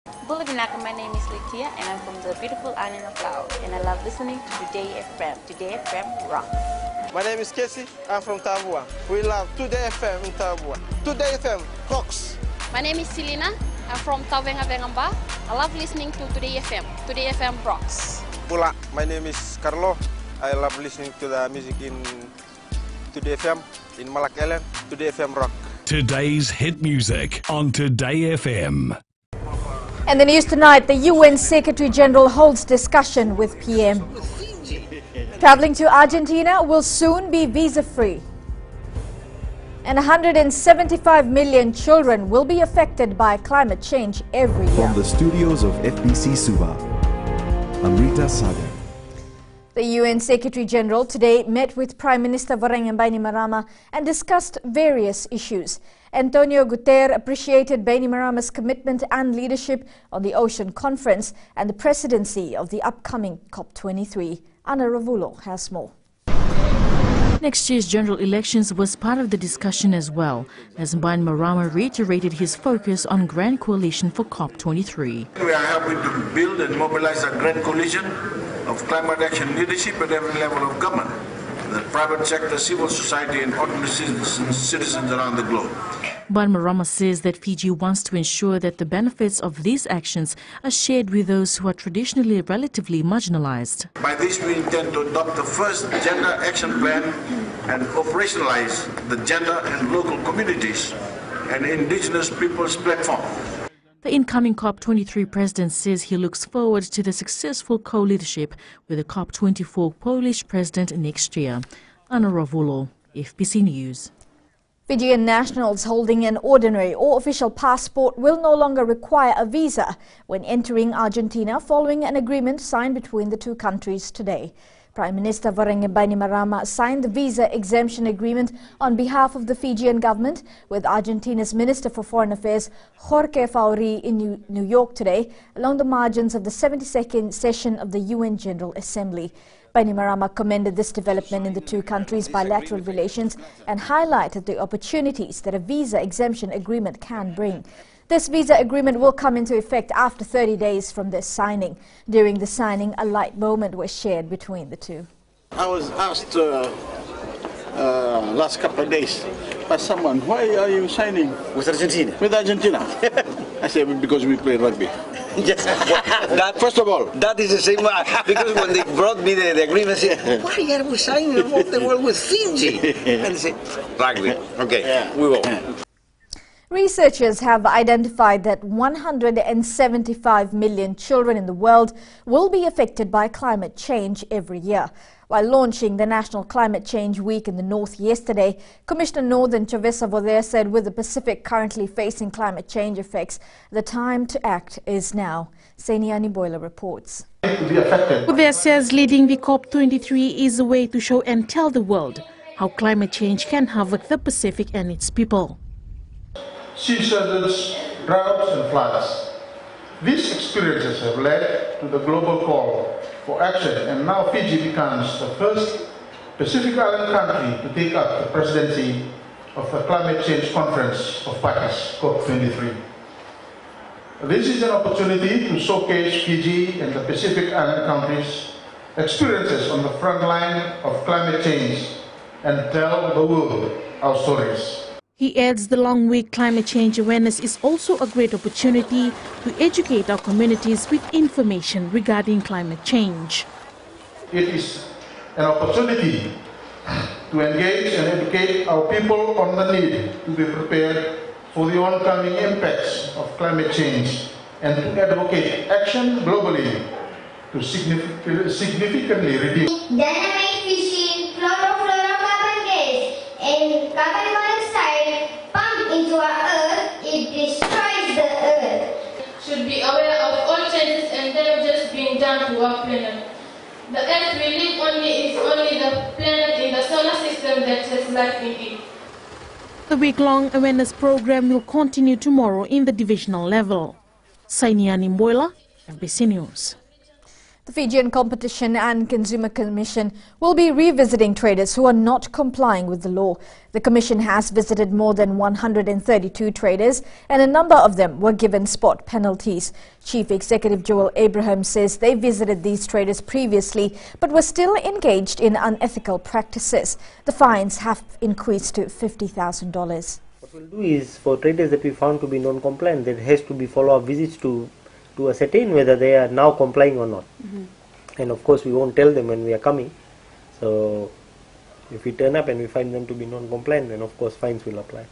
My name is Litia and I'm from the beautiful island of Laos and I love listening to Today FM. Today FM rock. My name is Casey, I'm from Tabua. We love Today FM in Tabua. Today FM rocks. My name is Selina, I'm from Tavenga-Vengamba. I love listening to Today FM. Today FM rocks. Pula, my name is Carlo. I love listening to the music in Today FM, in Malak Island. Today FM rock. Today's hit music on Today FM. And the news tonight, the UN Secretary General holds discussion with PM. Traveling to Argentina will soon be visa-free. And 175 million children will be affected by climate change every year. From the studios of FBC Suba, Amrita Sagar. The UN Secretary General today met with Prime Minister Bainimarama and discussed various issues. Antonio Guterres appreciated Bainimarama's commitment and leadership on the Ocean Conference and the presidency of the upcoming COP23. Anna Ravulo has more. Next year's general elections was part of the discussion as well, as Bainimarama reiterated his focus on Grand Coalition for COP23. We are helping to build and mobilize a grand coalition of climate action leadership at every level of government, the private sector, civil society and ordinary citizens around the globe. Bainimarama says that Fiji wants to ensure that the benefits of these actions are shared with those who are traditionally relatively marginalized. By this we intend to adopt the first gender action plan and operationalize the gender and local communities and indigenous peoples platform. The incoming COP23 president says he looks forward to the successful co-leadership with the COP24 Polish president next year. Anna Ravulo, FBC News. Fijian nationals holding an ordinary or official passport will no longer require a visa when entering Argentina following an agreement signed between the two countries today. Prime Minister Bainimarama signed the visa exemption agreement on behalf of the Fijian government with Argentina's Minister for Foreign Affairs Jorge Fauri in New York today along the margins of the 72nd session of the UN General Assembly. Bainimarama commended this development in the two countries' bilateral relations and highlighted the opportunities that a visa exemption agreement can bring. This visa agreement will come into effect after 30 days from their signing. During the signing, a light moment was shared between the two. I was asked last couple of days by someone, why are you signing with Argentina? With Argentina. I said, because we play rugby. Yes. That, first of all, that is the same, because when they brought me the agreement, I said, why are we signing about the world with Fiji? And they said, rugby. Okay, yeah. We will. Researchers have identified that 175 million children in the world will be affected by climate change every year. While launching the National Climate Change Week in the North yesterday, Commissioner Northern Chavesa Vodea said with the Pacific currently facing climate change effects, the time to act is now. Sainiani Boiler reports. Vodea says leading the COP23 is a way to show and tell the world how climate change can havoc the Pacific and its people. Sea surges, droughts and floods. These experiences have led to the global call for action, and now Fiji becomes the first Pacific Island country to take up the presidency of the Climate Change Conference of Parties, COP23. This is an opportunity to showcase Fiji and the Pacific Island countries' experiences on the front line of climate change and tell the world our stories. He adds the long week climate change awareness is also a great opportunity to educate our communities with information regarding climate change. It is an opportunity to engage and educate our people on the need to be prepared for the oncoming impacts of climate change and to advocate action globally to significantly reduce dynamic fishing, chlorofluorocarbon gas and carbon monoxide pumped into our earth. It destroys the earth. Should be aware of all changes and damages being done to our planet. The earth we live only is only the planet in the solar system that has life in it. The week-long awareness program will continue tomorrow in the divisional level. Sainiani Mboila, FBC News. The Fijian Competition and Consumer Commission will be revisiting traders who are not complying with the law. The Commission has visited more than 132 traders and a number of them were given spot penalties. Chief Executive Joel Abraham says they visited these traders previously but were still engaged in unethical practices. The fines have increased to $50,000. What we'll do is for traders that we found to be non-compliant, there has to be follow-up visits to ascertain whether they are now complying or not. And of course we won't tell them when we are coming. So if we turn up and we find them to be non-compliant, then of course fines will apply.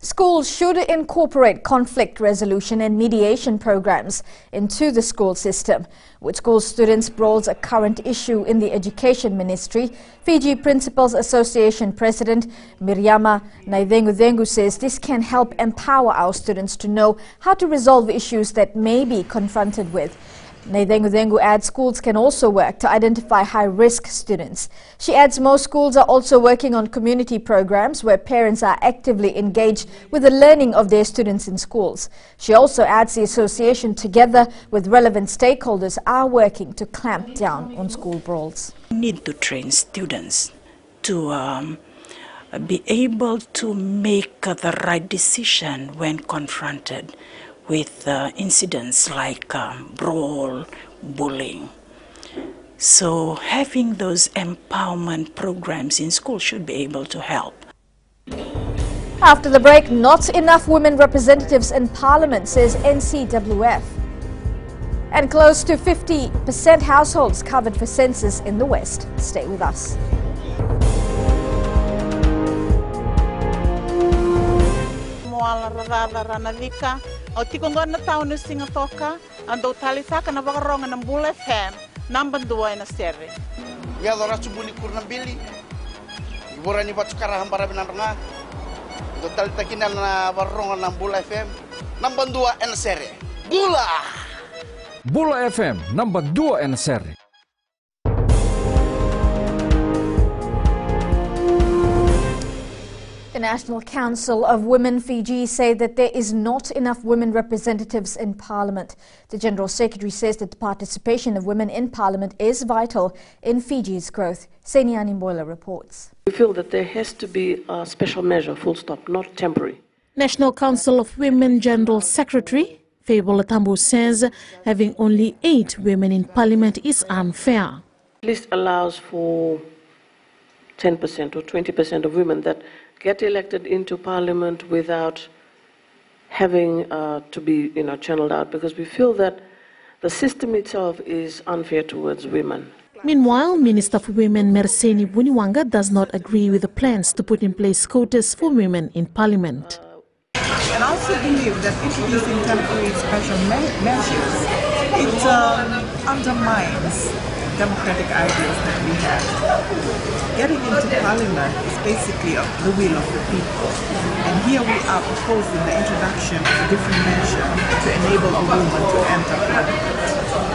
Schools should incorporate conflict resolution and mediation programs into the school system. With school students brawls a current issue in the Education Ministry, Fiji Principals Association President Miriama Naidhengu says this can help empower our students to know how to resolve issues that may be confronted with. Naidhengu adds schools can also work to identify high-risk students. She adds most schools are also working on community programs where parents are actively engaged with the learning of their students in schools. She also adds the association, together with relevant stakeholders, are working to clamp down on school brawls. We need to train students to be able to make the right decision when confronted with incidents like brawl, bullying. So having those empowerment programs in school should be able to help. After the break, not enough women representatives in Parliament, says NCWF. And close to 50% households covered for census in the West. Stay with us. O tikongona taon singa toka ando talisaka na wakaronga ng Bull FM number 2 na sere. Ya dora subuni kurna bili. Ibora ni batukara hambara binaranga. Do talitakina na waronga ng Bull FM number 2 na sere. Bula. Bula FM number 2 na sere. The National Council of Women Fiji say that there is not enough women representatives in Parliament. The General Secretary says that the participation of women in Parliament is vital in Fiji's growth. Seniani Mboila reports. We feel that there has to be a special measure, full stop, not temporary. National Council of Women General Secretary Fable Tambu says having only 8 women in Parliament is unfair. At least allows for 10% or 20% of women that get elected into Parliament without having to be, channeled out, because we feel that the system itself is unfair towards women. Meanwhile, Minister for Women Merseni Buniwanga does not agree with the plans to put in place quotas for women in Parliament. And I also believe that introducing temporary special measures, it undermines democratic ideas that we have. Getting into Parliament is basically the will of the people. And here we are proposing the introduction of a different measure to enable a woman to enter Parliament.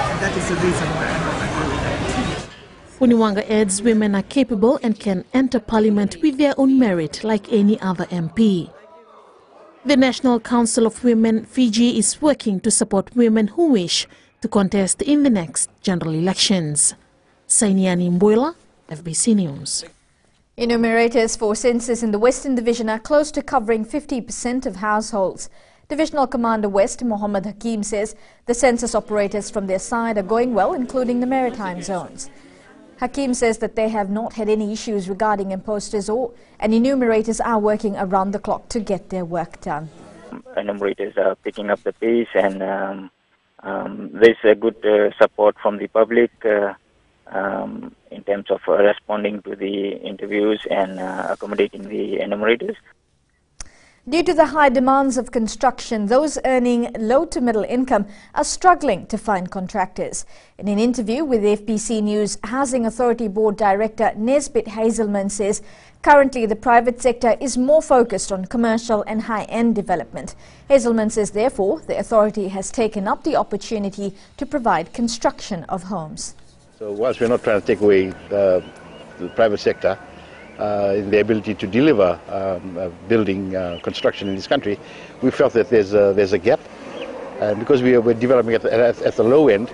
And that is the reason why I don't agree with that. Buniwanga adds women are capable and can enter Parliament with their own merit like any other MP. The National Council of Women Fiji is working to support women who wish to contest in the next general elections. Sainiani Mboila, FBC News. Enumerators for census in the Western Division are close to covering 50% of households. Divisional Commander West Mohammed Hakim says the census operators from their side are going well, including the maritime zones. Hakim says that they have not had any issues regarding imposters and enumerators are working around the clock to get their work done. Enumerators are picking up the pace and there's a good support from the public in terms of responding to the interviews and accommodating the enumerators. Due to the high demands of construction, those earning low to middle income are struggling to find contractors. In an interview with FBC News, Housing Authority Board Director Nesbit Hazelman says currently the private sector is more focused on commercial and high-end development. Hazelman says therefore the authority has taken up the opportunity to provide construction of homes. So whilst we're not trying to take away the private sector, in the ability to deliver building construction in this country, we felt that there's a gap And because we're developing at the low end,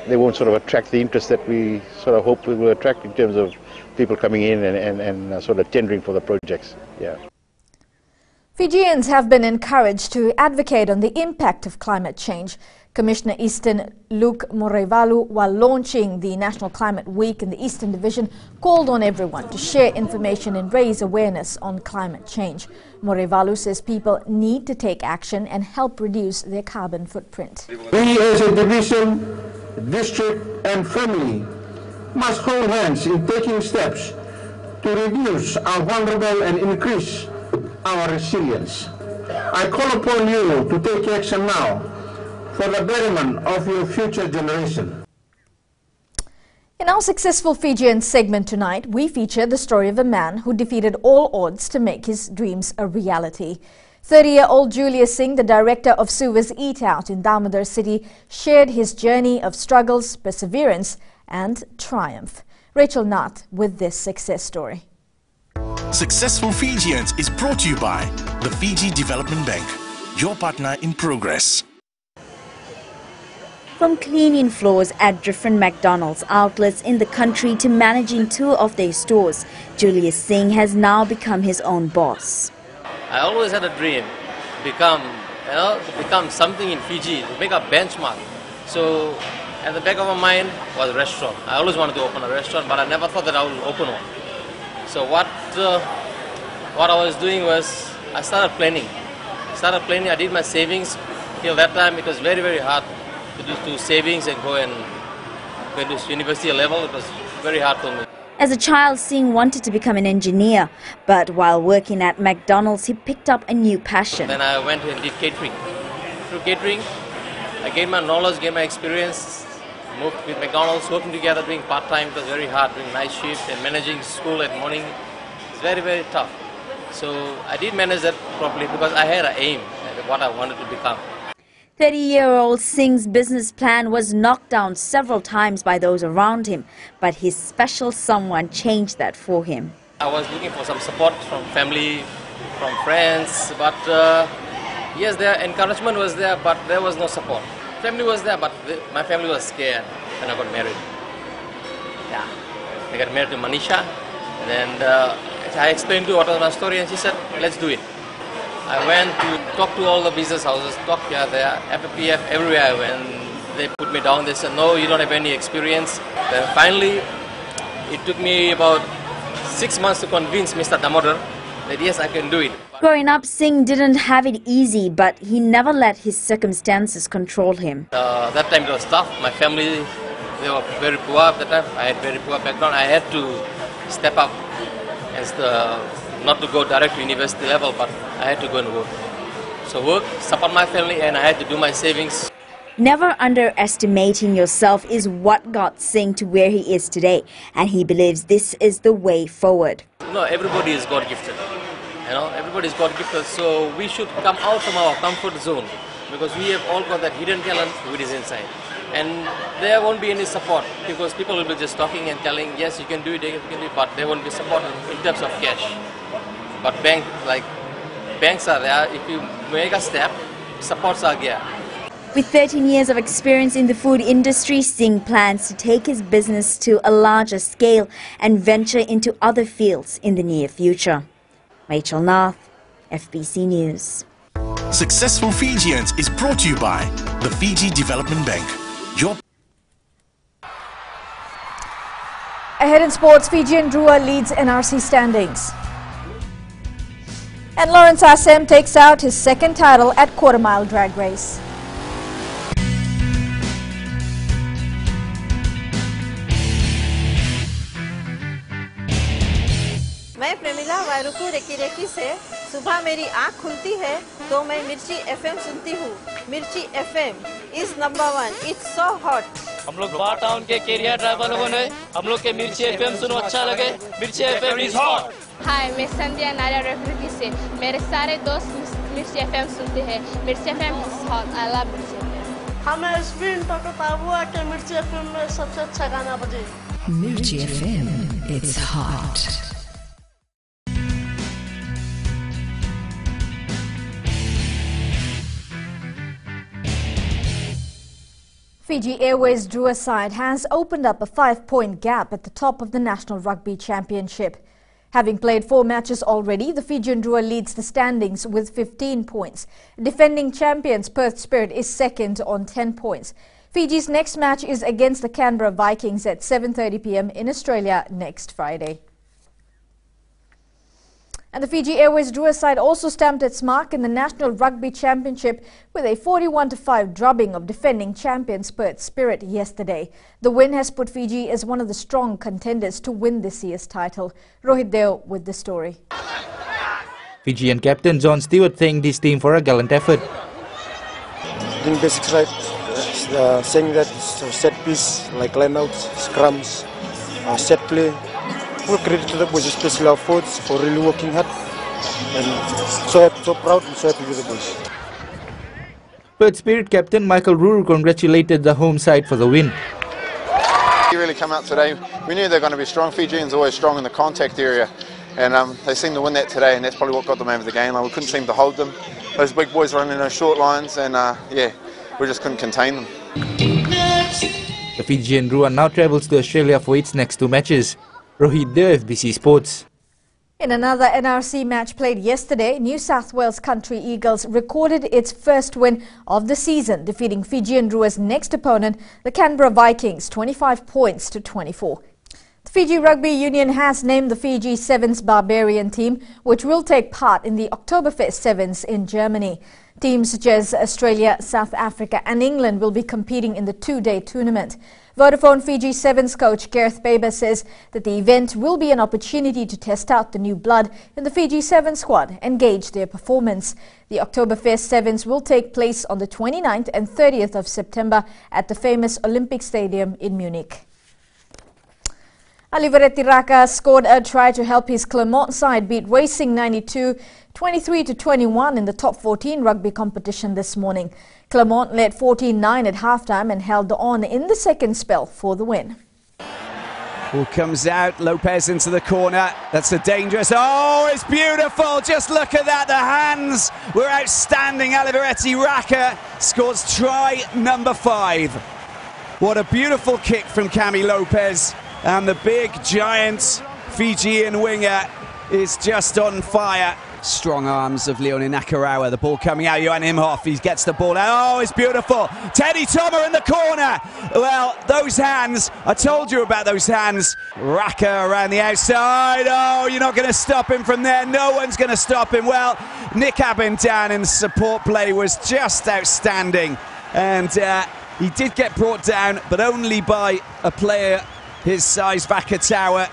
they won't sort of attract the interest that we sort of hope we will attract in terms of people coming in and sort of tendering for the projects. Yeah. Fijians have been encouraged to advocate on the impact of climate change. Commissioner Eastern Luke Morevalu, while launching the National Climate Week in the Eastern Division, called on everyone to share information and raise awareness on climate change. Morevalu says people need to take action and help reduce their carbon footprint. We as a division, district and family must hold hands in taking steps to reduce our vulnerable and increase our resilience. I call upon you to take action now for the betterment of your future generation. In our Successful Fijian segment tonight, we feature the story of a man who defeated all odds to make his dreams a reality. 30-year-old Julius Singh, the director of Suva's Eat Out in Damodar City, shared his journey of struggles, perseverance and triumph. Rachel Nath with this success story. Successful Fijians is brought to you by the Fiji Development Bank, your partner in progress. From cleaning floors at different McDonald's outlets in the country to managing 2 of their stores, Julius Singh has now become his own boss. I always had a dream to become something in Fiji, to make a benchmark. So at the back of my mind was a restaurant. I always wanted to open a restaurant, but I never thought that I would open one. So what I was doing was I started planning. I did my savings. Till that time it was very, very hard to do savings and go to university level. It was very hard for me. As a child, Singh wanted to become an engineer, but while working at McDonald's, he picked up a new passion. Then I went and did catering. Through catering, I gained my knowledge, gained my experience, moved with McDonald's, working together, doing part-time. It was very hard, doing night shift and managing school at morning. It's very, very tough. So I did manage that properly because I had an aim at what I wanted to become. 30-year-old Singh's business plan was knocked down several times by those around him, but his special someone changed that for him. I was looking for some support from family, from friends, but yes, their encouragement was there, but there was no support. Family was there, but my family was scared when I got married. Yeah, I got married to Manisha, and I explained to her what was my story, and she said, let's do it. I went to talk to all the business houses, talk here, there, FFPF, everywhere I went. They put me down, they said, no, you don't have any experience. Then finally, it took me about 6 months to convince Mr. Damodar that yes, I can do it. Growing up, Singh didn't have it easy, but he never let his circumstances control him. That time it was tough. My family, they were very poor at the time. I had very poor background. I had to step up and not to go direct to university level, but I had to go and work. So work, support my family, and I had to do my savings. Never underestimating yourself is what got Singh to where he is today, and he believes this is the way forward. No, everybody is God-gifted. Everybody is God-gifted, so we should come out from our comfort zone because we have all got that hidden talent which is inside. And there won't be any support because people will be just talking and telling, yes, you can do it, but there won't be support in terms of cash. But banks are there. If you make a step, supports are there. With 13 years of experience in the food industry, Singh plans to take his business to a larger scale and venture into other fields in the near future. Rachel Nath, FBC News. Successful Fijians is brought to you by the Fiji Development Bank. Ahead in sports, Fijian Drua leads NRC standings. And Lawrence Assem takes out his second title at quarter mile drag race. मैं Premila वायरुकू recce recce से सुबह मेरी आँख खुलती है तो मैं मिर्ची एफएम सुनती हूँ। मिर्ची FM is number 1, it's so hot. हम लोग बार टाउन के कैरियर ड्राइवर लोगों ने हम लोग के मिर्ची एफएम सुनो अच्छा लगे। मिर्ची एफएम इज हॉट। हाय, मैं संध्या नारियल रेकी से मेरे सारे दोस्त मिर्ची एफएम सुनते हैं। मिर्ची FM is hot, I love मिर्ची एफएम। हमें स्पिन तो बताओ कि मिर्ची एफएम में सबसे अच्छा गाना बजे। मिर्ची FM, it's hot. Fiji Airways Drua side has opened up a 5-point gap at the top of the National Rugby Championship. Having played 4 matches already, the Fijian Drua leads the standings with 15 points. Defending champions Perth Spirit is second on 10 points. Fiji's next match is against the Canberra Vikings at 7:30 p.m. in Australia next Friday. And the Fiji Airways Drua side also stamped its mark in the National Rugby Championship with a 41-5 drubbing of defending champions Perth Spirit yesterday. The win has put Fiji as one of the strong contenders to win this year's title. Rohit Deo with the story. Fijian captain John Stewart thanked his team for a gallant effort. Doing basics right, saying that set piece, like line outs, scrums, set play. Full credit to the boys, especially our forwards, for really working hard. And so proud and so happy with the boys. Perth Spirit captain Michael Ruru congratulated the home side for the win. We really come out today. We knew they were going to be strong. Fijians always strong in the contact area, and they seemed to win that today, and that's probably what got them over the game. We couldn't seem to hold them. Those big boys running those short lines, and yeah, we just couldn't contain them. The Fijian Drua now travels to Australia for its next 2 matches. Rohit Deo, FBC Sports. In another NRC match played yesterday, New South Wales Country Eagles recorded its first win of the season, defeating Fijian Drua's next opponent, the Canberra Vikings, 25 points to 24. The Fiji Rugby Union has named the Fiji Sevens Barbarian team, which will take part in the Oktoberfest Sevens in Germany. Teams such as Australia, South Africa and England will be competing in the 2-day tournament. Vodafone Fiji Sevens coach Gareth Baber says that the event will be an opportunity to test out the new blood in the Fiji Sevens squad and gauge their performance. The Oktoberfest Sevens will take place on the 29th and 30th of September at the famous Olympic Stadium in Munich. Aliveretti Raka scored a try to help his Clermont side beat Racing 92 23-21 in the top 14 rugby competition this morning. Clermont led 14-9 at halftime and held on in the second spell for the win. Ball comes out, Lopez into the corner. That's a dangerous. Oh, it's beautiful. Just look at that. The hands were outstanding. Aliveretti Raka scores try number 5. What a beautiful kick from Cami Lopez. And the big, giant Fijian winger is just on fire. Strong arms of Leonie Nakarawa. The ball coming out. Johan Imhoff. He gets the ball out. Oh, it's beautiful. Teddy Thomer in the corner. Well, those hands. I told you about those hands. Raka around the outside. Oh, you're not going to stop him from there. No one's going to stop him. Well, Nick Abindan in support play was just outstanding. And he did get brought down, but only by a player his size, Vakatawa.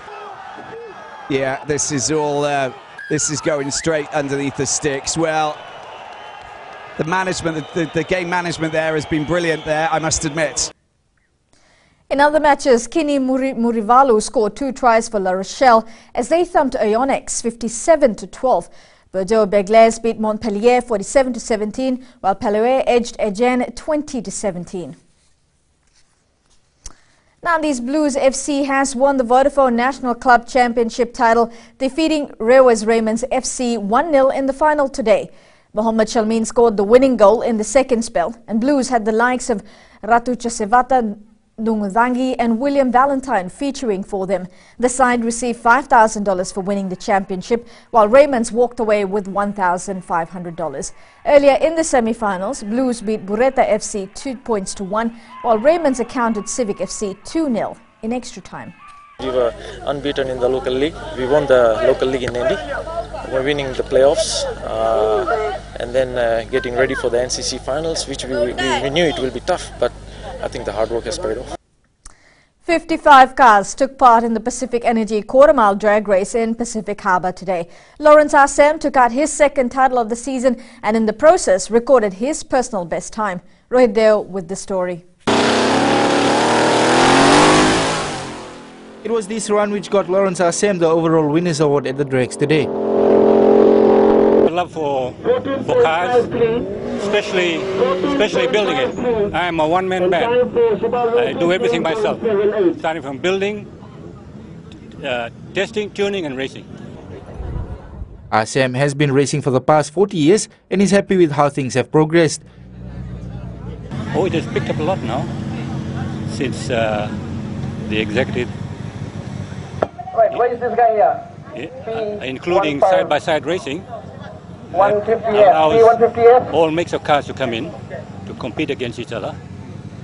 Yeah, this is all... this is going straight underneath the sticks. Well, the management, the game management there has been brilliant there, I must admit. In other matches, Kini Murivalu scored 2 tries for La Rochelle as they thumped Ionex 57-12. Bordeaux Beglès beat Montpellier 47-17, while Palouet edged Agen 20-17. Nandi's Blues FC has won the Vodafone National Club Championship title, defeating Rewas Raymond's FC 1-0 in the final today. Mohamed Shalmin scored the winning goal in the second spell, and Blues had the likes of Ratu Chasevata, Nunguthangi and William Valentine featuring for them. The side received $5,000 for winning the championship, while Raymond's walked away with $1,500. Earlier in the semi-finals, Blues beat Bureta FC 2-1, while Raymond's encountered Civic FC 2-0 in extra time. We were unbeaten in the local league. We won the local league in Nandi. We're winning the playoffs and then getting ready for the NCC finals, which we knew it will be tough, but I think the hard work has paid off. 55 cars took part in the Pacific Energy quarter-mile drag race in Pacific Harbour today. Lawrence Arsem took out his second title of the season and in the process recorded his personal best time. Rohit Deo with the story. It was this run which got Lawrence Arsem the overall winners award at the drags today. Love for cars, especially building it. I am a one-man band. I do everything myself, starting from building, testing, tuning and racing. Arsem has been racing for the past 40 years and is happy with how things have progressed. Oh, it has picked up a lot now. since the executive, Where is this guy here? including side-by-side racing, 150S, allows all makes of cars to come in to compete against each other.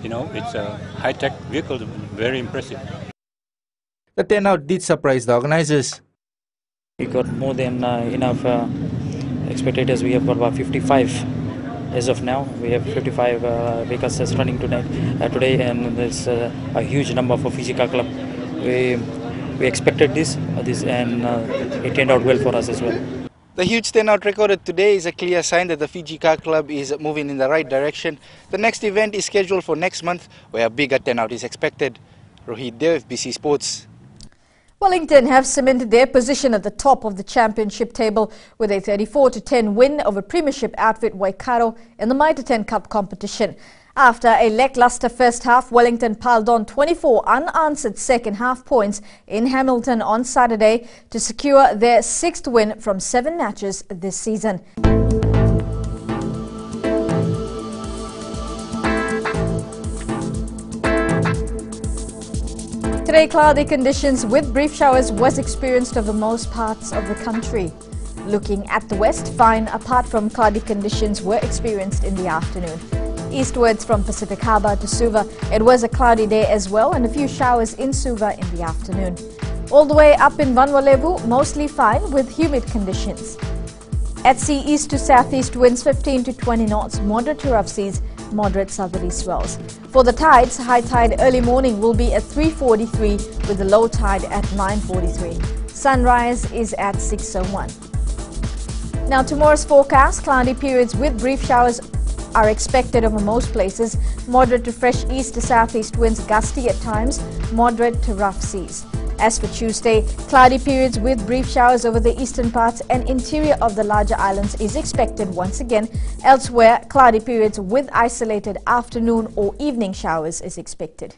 You know, it's a high-tech vehicle, very impressive. The turnout did surprise the organizers. We got more than enough spectators. We have got about 55 as of now. We have 55 vehicles that's running today, and there's a huge number for Fiji Car Club. We expected this and it turned out well for us as well. The huge turnout recorded today is a clear sign that the Fiji Car Club is moving in the right direction. The next event is scheduled for next month, where a bigger turnout is expected. Rohit Dev, FBC Sports. Wellington have cemented their position at the top of the championship table with a 34-10 win over Premiership outfit Waikato in the Mitre 10 Cup competition. After a lackluster first half, Wellington piled on 24 unanswered second half points in Hamilton on Saturday to secure their 6th win from 7 matches this season. Today, cloudy conditions with brief showers was experienced over most parts of the country. Looking at the west, fine apart from cloudy conditions were experienced in the afternoon. Eastwards from Pacific Harbour to Suva, it was a cloudy day as well, and a few showers in Suva in the afternoon. All the way up in Vanuatu, mostly fine with humid conditions. At sea, east to southeast winds 15 to 20 knots, moderate to rough seas, moderate southerly swells. For the tides, high tide early morning will be at 3:43 with the low tide at 9:43. Sunrise is at 6:01. Now tomorrow's forecast, cloudy periods with brief showers are expected over most places. Moderate to fresh east to southeast winds gusty at times, moderate to rough seas. As for Tuesday, cloudy periods with brief showers over the eastern parts and interior of the larger islands is expected once again. Elsewhere, cloudy periods with isolated afternoon or evening showers is expected.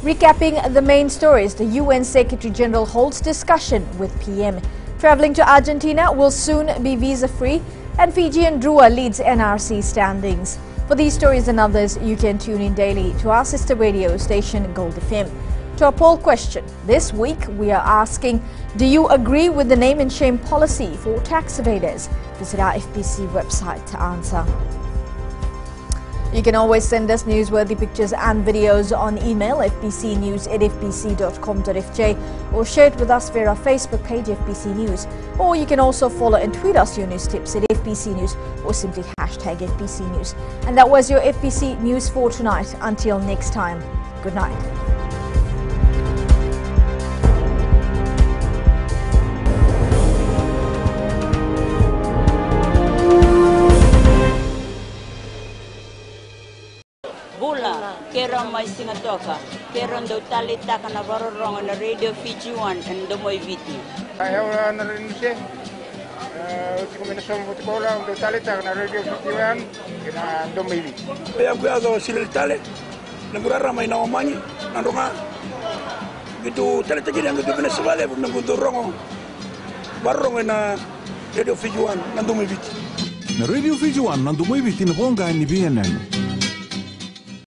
Recapping the main stories, the UN Secretary General holds discussion with PM. Travelling to Argentina will soon be visa-free, and Fijian Drua leads NRC standings. For these stories and others, you can tune in daily to our sister radio station Gold FM. To our poll question, this week we are asking, do you agree with the name and shame policy for tax evaders? Visit our FBC website to answer. You can always send us newsworthy pictures and videos on email fbcnews@fbc.com.fj or share it with us via our Facebook page FBC News. Or you can also follow and tweet us your news tips at FBC News or simply hashtag FBC News. And that was your FBC News for tonight. Until next time, good night. Keron mai singatoka, keron do talita kana barorong na radio Fijian and do moi viti. Ayaw na rin siya. Uti ko minasong buti ko lang do talita kana radio Fijian kina do moi viti. Ayaw ko azo silitale. Nagurara may naomani nandunga. Gitu talita gini ang gitu pinaswale pag nagudurong barong na radio Fijian nando moi viti. Na radio Fijian nando moi viti na honga ni BNN.